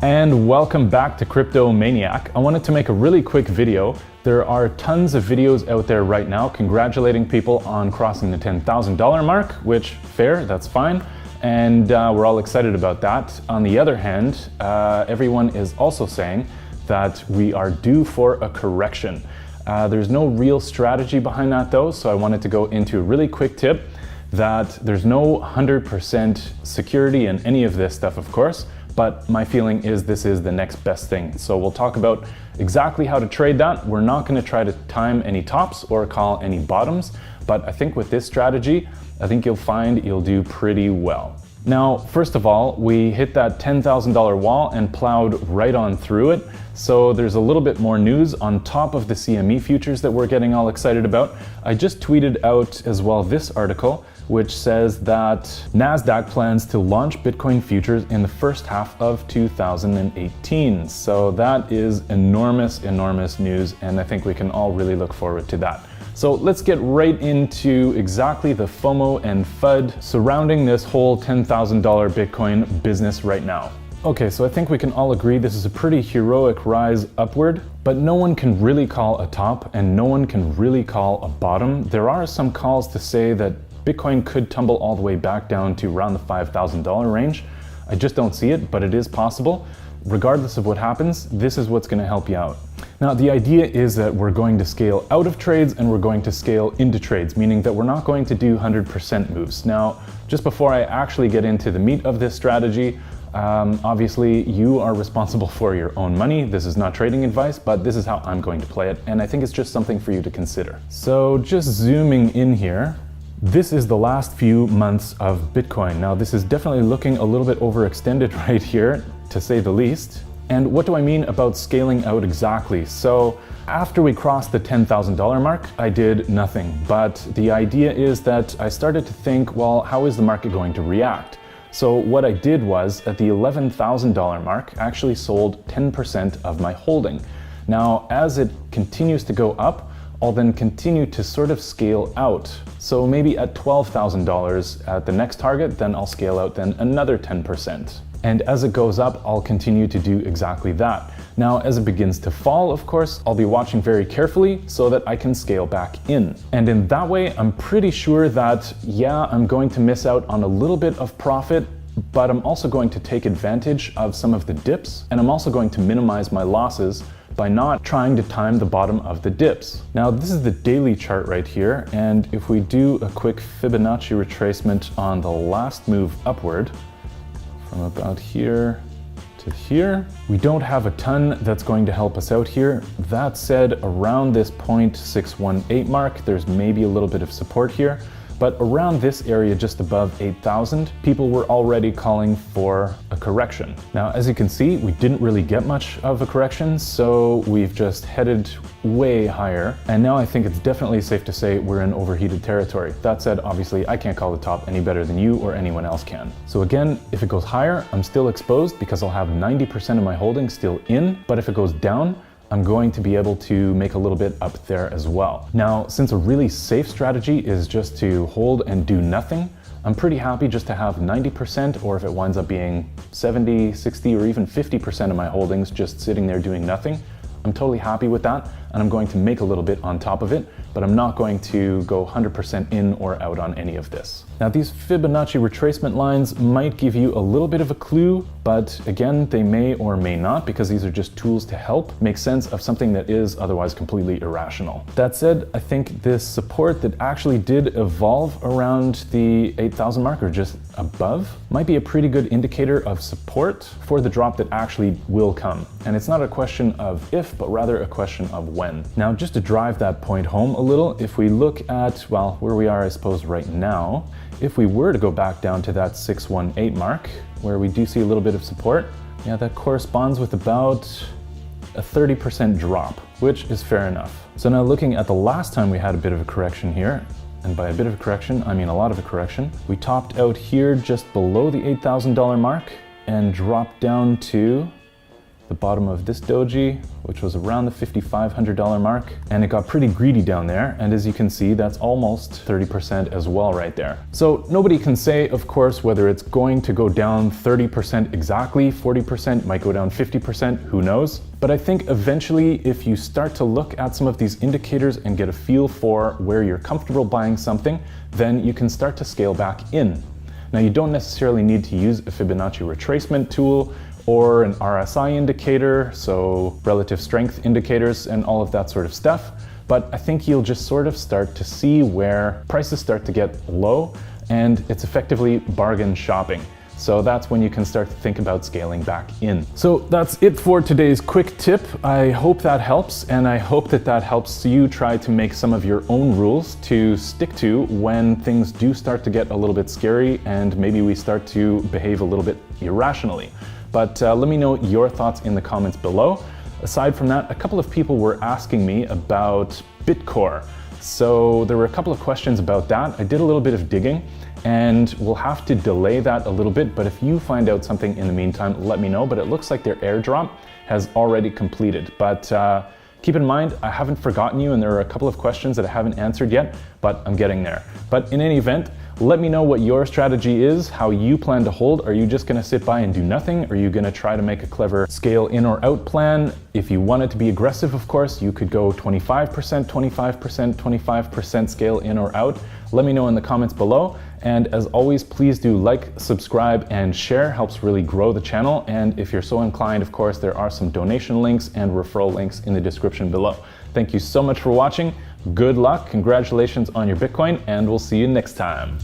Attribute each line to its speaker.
Speaker 1: And welcome back to Crypto Maniac. I wanted to make a really quick video. There are tons of videos out there right now congratulating people on crossing the $10,000 mark, which fair, that's fine. And we're all excited about that. On the other hand, everyone is also saying that we are due for a correction. There's no real strategy behind that though, so I wanted to go into a really quick tip that there's no 100% security in any of this stuff, of course, but my feeling is this is the next best thing. So we'll talk about exactly how to trade that. We're not going to try to time any tops or call any bottoms, but I think with this strategy, I think you'll find you'll do pretty well. Now, first of all, we hit that $10,000 wall and plowed right on through it. So there's a little bit more news on top of the CME futures that we're getting all excited about. I just tweeted out as well this article, which says that NASDAQ plans to launch Bitcoin futures in the first half of 2018. So that is enormous, enormous news, and I think we can all really look forward to that. So let's get right into exactly the FOMO and FUD surrounding this whole $10,000 Bitcoin business right now. Okay, so I think we can all agree this is a pretty heroic rise upward, but no one can really call a top and no one can really call a bottom. There are some calls to say that Bitcoin could tumble all the way back down to around the $5,000 range. I just don't see it, but it is possible. Regardless of what happens, this is what's going to help you out. Now, the idea is that we're going to scale out of trades and we're going to scale into trades, meaning that we're not going to do 100% moves. Now, just before I actually get into the meat of this strategy, obviously you are responsible for your own money. This is not trading advice, but this is how I'm going to play it. And I think it's just something for you to consider. So just zooming in here, this is the last few months of Bitcoin. Now, this is definitely looking a little bit overextended right here, to say the least. And what do I mean about scaling out exactly? So after we crossed the $10,000 mark, I did nothing. But the idea is that I started to think, well, how is the market going to react? So what I did was, at the $11,000 mark, I actually sold 10% of my holding. Now, as it continues to go up, I'll then continue to sort of scale out. So maybe at $12,000 at the next target, then I'll scale out then another 10%. And as it goes up, I'll continue to do exactly that. Now, as it begins to fall, of course, I'll be watching very carefully so that I can scale back in. And in that way, I'm pretty sure that, yeah, I'm going to miss out on a little bit of profit, but I'm also going to take advantage of some of the dips, and I'm also going to minimize my losses by not trying to time the bottom of the dips. Now, this is the daily chart right here, and if we do a quick Fibonacci retracement on the last move upward, from about here to here, we don't have a ton that's going to help us out here. That said, around this 0.618 mark, there's maybe a little bit of support here. But around this area just above 8,000, people were already calling for a correction. Now, as you can see, we didn't really get much of a correction, so we've just headed way higher. And now I think it's definitely safe to say we're in overheated territory. That said, obviously, I can't call the top any better than you or anyone else can. So again, if it goes higher, I'm still exposed because I'll have 90% of my holdings still in. But if it goes down, I'm going to be able to make a little bit up there as well. Now, since a really safe strategy is just to hold and do nothing, I'm pretty happy just to have 90%, or if it winds up being 70, 60, or even 50% of my holdings just sitting there doing nothing, I'm totally happy with that, and I'm going to make a little bit on top of it, but I'm not going to go 100% in or out on any of this. Now, these Fibonacci retracement lines might give you a little bit of a clue, but again, they may or may not, because these are just tools to help make sense of something that is otherwise completely irrational. That said, I think this support that actually did evolve around the 8,000 mark, or just above, might be a pretty good indicator of support for the drop that actually will come. And it's not a question of if, but rather a question of when. Now, just to drive that point home a little, if we look at, well, where we are, I suppose, right now, if we were to go back down to that 618 mark, where we do see a little bit of support, yeah, that corresponds with about a 30% drop, which is fair enough. So now looking at the last time we had a bit of a correction here, and by a bit of a correction, I mean a lot of a correction, we topped out here just below the $8,000 mark and dropped down to the bottom of this doji, which was around the $5,500 mark, and it got pretty greedy down there. And as you can see, that's almost 30% as well right there. So nobody can say, of course, whether it's going to go down 30% exactly, 40%, might go down 50%, who knows? But I think eventually, if you start to look at some of these indicators and get a feel for where you're comfortable buying something, then you can start to scale back in. Now, you don't necessarily need to use a Fibonacci retracement tool or an RSI indicator, so relative strength indicators and all of that sort of stuff. But I think you'll just sort of start to see where prices start to get low and it's effectively bargain shopping. So that's when you can start to think about scaling back in. So that's it for today's quick tip. I hope that helps, and I hope that that helps you try to make some of your own rules to stick to when things do start to get a little bit scary and maybe we start to behave a little bit irrationally. But let me know your thoughts in the comments below. Aside from that, a couple of people were asking me about Bitcore. So there were a couple of questions about that. I did a little bit of digging, and we'll have to delay that a little bit, but if you find out something in the meantime, let me know. But it looks like their airdrop has already completed. But keep in mind, I haven't forgotten you, and there are a couple of questions that I haven't answered yet, but I'm getting there. But in any event, let me know what your strategy is, how you plan to hold. Are you just gonna sit by and do nothing? Are you gonna try to make a clever scale in or out plan? If you wanted to be aggressive, of course, you could go 25%, 25%, 25% scale in or out. Let me know in the comments below. And as always, please do like, subscribe, and share. Helps really grow the channel. And if you're so inclined, of course, there are some donation links and referral links in the description below. Thank you so much for watching. Good luck, congratulations on your Bitcoin, and we'll see you next time.